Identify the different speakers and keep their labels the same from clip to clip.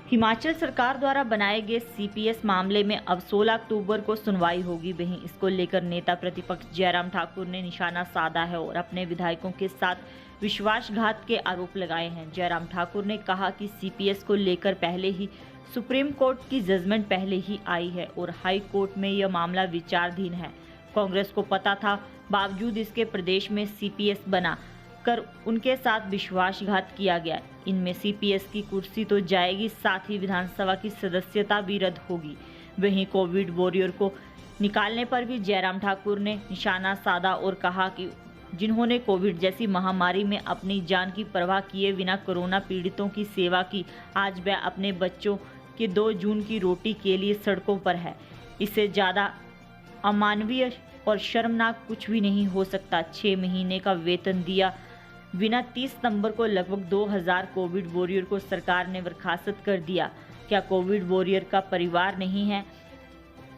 Speaker 1: हिमाचल सरकार द्वारा बनाए गए सीपीएस मामले में अब 16 अक्टूबर को सुनवाई होगी। वहीं इसको लेकर नेता प्रतिपक्ष जयराम ठाकुर ने निशाना साधा है और अपने विधायकों के साथ विश्वासघात के आरोप लगाए हैं। जयराम ठाकुर ने कहा कि सीपीएस को लेकर पहले ही सुप्रीम कोर्ट की जजमेंट पहले ही आई है और हाई कोर्ट में यह मामला विचाराधीन है। कांग्रेस को पता था, बावजूद इसके प्रदेश में सीपीएस बना कर उनके साथ विश्वासघात किया गया। इनमें सीपीएस की कुर्सी तो जाएगी, साथ ही विधानसभा की सदस्यता भी रद्द होगी। वहीं कोविड वॉरियर को निकालने पर भी जयराम ठाकुर ने निशाना साधा और कहा कि जिन्होंने कोविड जैसी महामारी में अपनी जान की परवाह किए बिना कोरोना पीड़ितों की सेवा की, आज वह अपने बच्चों के 2 जून की रोटी के लिए सड़कों पर है। इससे ज़्यादा अमानवीय और शर्मनाक कुछ भी नहीं हो सकता। 6 महीने का वेतन दिया बिना 30 सितंबर को लगभग 2000 कोविड वॉरियर को सरकार ने बर्खास्त कर दिया। क्या कोविड वॉरियर का परिवार नहीं है?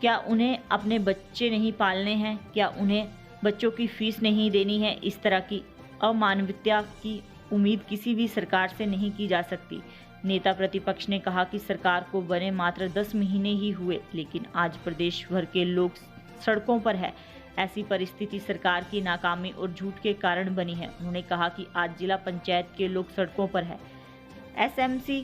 Speaker 1: क्या उन्हें अपने बच्चे नहीं पालने हैं? क्या उन्हें बच्चों की फीस नहीं देनी है? इस तरह की अमानवीयता की उम्मीद किसी भी सरकार से नहीं की जा सकती। नेता प्रतिपक्ष ने कहा कि सरकार को बने मात्र 10 महीने ही हुए, लेकिन आज प्रदेश भर के लोग सड़कों पर है। ऐसी परिस्थिति सरकार की नाकामी और झूठ के कारण बनी है। उन्होंने कहा कि आज जिला पंचायत के लोग सड़कों पर है, एसएमसी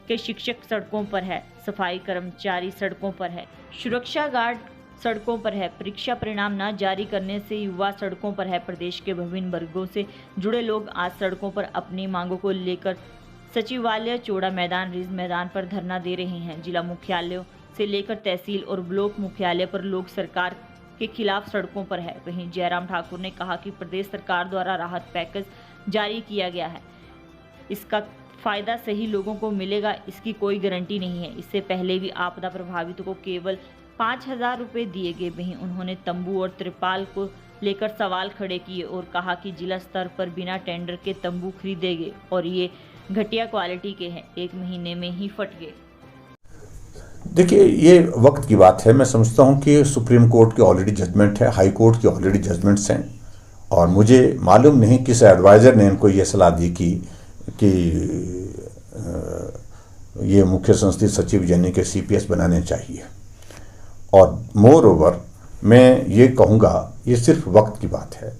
Speaker 1: के शिक्षक सड़कों पर है, सफाई कर्मचारी सड़कों पर है, सुरक्षा गार्ड सड़कों पर है, परीक्षा परिणाम न जारी करने से युवा सड़कों पर है। प्रदेश के विभिन्न वर्गों से जुड़े लोग आज सड़कों पर अपनी मांगों को लेकर सचिवालय, चौड़ा मैदान, रिज मैदान पर धरना दे रहे हैं। जिला मुख्यालयों से लेकर तहसील और ब्लॉक मुख्यालय पर लोग सरकार के खिलाफ सड़कों पर है। वहीं जयराम ठाकुर ने कहा कि प्रदेश सरकार द्वारा राहत पैकेज जारी किया गया है, इसका फायदा सही लोगों को मिलेगा, इसकी कोई गारंटी नहीं है। इससे पहले भी आपदा प्रभावितों को केवल 5000 रुपये दिए गए। वहीं उन्होंने तंबू और त्रिपाल को लेकर सवाल खड़े किए और कहा कि जिला स्तर पर बिना टेंडर के तंबू खरीदे गए और ये घटिया क्वालिटी के हैं, 1 महीने में ही फट गए।
Speaker 2: देखिए, ये वक्त की बात है। मैं समझता हूँ कि सुप्रीम कोर्ट की ऑलरेडी जजमेंट है, हाई कोर्ट की ऑलरेडी जजमेंट्स हैं और मुझे मालूम नहीं किस एडवाइज़र ने इनको ये सलाह दी कि ये मुख्य संसदीय सचिव यानी कि सीपीएस बनाने चाहिए। और मोर ओवर मैं ये कहूँगा, ये सिर्फ वक्त की बात है,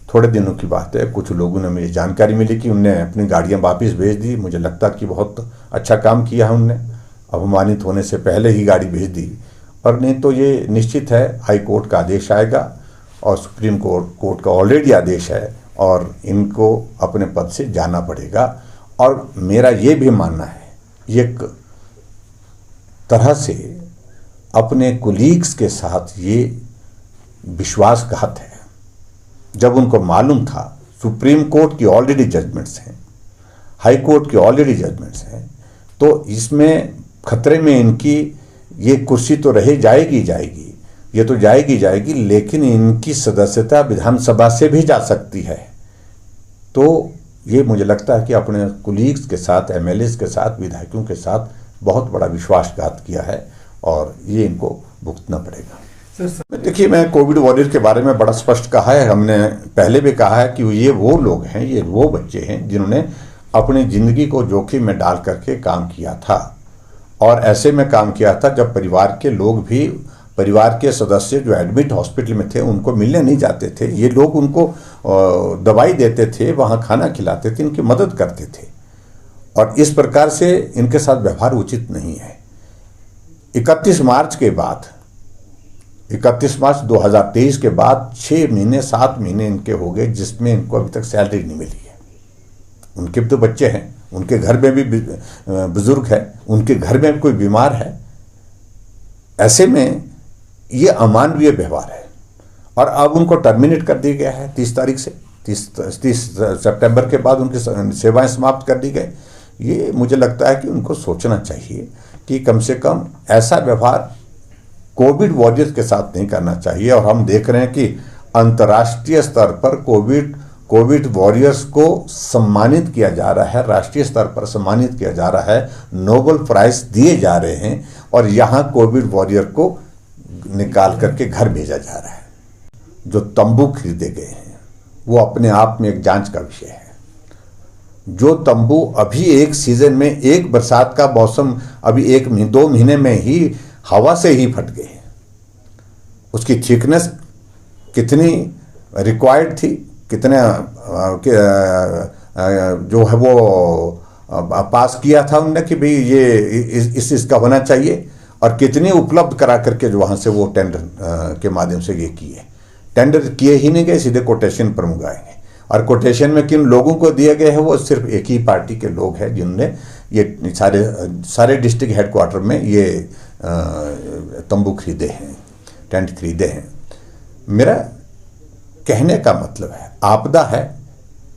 Speaker 2: थोड़े दिनों की बात है। कुछ लोगों ने मुझे जानकारी मिली कि उनने अपनी गाड़ियाँ वापस भेज दी। मुझे लगता कि बहुत अच्छा काम किया है उनने, अपमानित होने से पहले ही गाड़ी भेज दी। और नहीं तो ये निश्चित है हाई कोर्ट का आदेश आएगा और सुप्रीम कोर्ट का ऑलरेडी आदेश है और इनको अपने पद से जाना पड़ेगा। और मेरा ये भी मानना है, ये एक तरह से अपने कुलीग्स के साथ ये विश्वासघात है। जब उनको मालूम था सुप्रीम कोर्ट की ऑलरेडी जजमेंट्स हैं, हाई कोर्ट की ऑलरेडी जजमेंट्स हैं, तो इसमें खतरे में इनकी ये कुर्सी तो रह जाएगी, ये तो जाएगी, लेकिन इनकी सदस्यता विधानसभा से भी जा सकती है। तो ये मुझे लगता है कि अपने कुलीग्स के साथ, एमएलएस के साथ, विधायकों के साथ बहुत बड़ा विश्वासघात किया है और ये इनको भुगतना पड़ेगा। देखिए, मैं कोविड वॉरियर के बारे में बड़ा स्पष्ट कहा है, हमने पहले भी कहा है कि ये वो लोग हैं, ये वो बच्चे हैं जिन्होंने अपनी ज़िंदगी को जोखिम में डाल करके काम किया था। और ऐसे में काम किया था जब परिवार के लोग भी, परिवार के सदस्य जो एडमिट हॉस्पिटल में थे उनको मिलने नहीं जाते थे। ये लोग उनको दवाई देते थे, वहाँ खाना खिलाते थे, इनकी मदद करते थे। और इस प्रकार से इनके साथ व्यवहार उचित नहीं है। 31 मार्च के बाद, 31 मार्च 2023 के बाद 6 महीने 7 महीने इनके हो गए जिसमें इनको अभी तक सैलरी नहीं मिली है। उनके तो बच्चे हैं, उनके घर में भी बुजुर्ग है, उनके घर में भी कोई बीमार है। ऐसे में ये अमानवीय व्यवहार है और अब उनको टर्मिनेट कर दिया गया है 30 तारीख से। 30 सितंबर के बाद उनकी सेवाएं समाप्त कर दी गई। ये मुझे लगता है कि उनको सोचना चाहिए कि कम से कम ऐसा व्यवहार कोविड वॉरियर्स के साथ नहीं करना चाहिए। और हम देख रहे हैं कि अंतर्राष्ट्रीय स्तर पर कोविड वॉरियर्स को सम्मानित किया जा रहा है, राष्ट्रीय स्तर पर सम्मानित किया जा रहा है, नोबेल प्राइज दिए जा रहे हैं और यहाँ कोविड वॉरियर को निकाल करके घर भेजा जा रहा है। जो तंबू खरीदे गए हैं वो अपने आप में एक जांच का विषय है। जो तंबू अभी एक सीजन में, एक बरसात का मौसम अभी 1-2 महीने में ही हवा से ही फट गए, उसकी थिकनेस कितनी रिक्वायर्ड थी, कितने जो है वो पास किया था उनने कि भाई ये इसका होना चाहिए, और कितनी उपलब्ध करा करके जो वहाँ से वो टेंडर के माध्यम से ये किए। टेंडर किए ही नहीं गए, सीधे कोटेशन पर मंगाएंगे, और कोटेशन में किन लोगों को दिए गए हैं वो सिर्फ एक ही पार्टी के लोग हैं जिन्होंने ये सारे डिस्ट्रिक्ट हेडक्वार्टर में ये तंबू खरीदे हैं, टेंट खरीदे हैं। मेरा कहने का मतलब है आपदा है,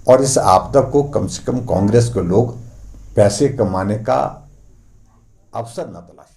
Speaker 2: और इस आपदा को कम से कम कांग्रेस के लोग पैसे कमाने का अवसर न तलाश।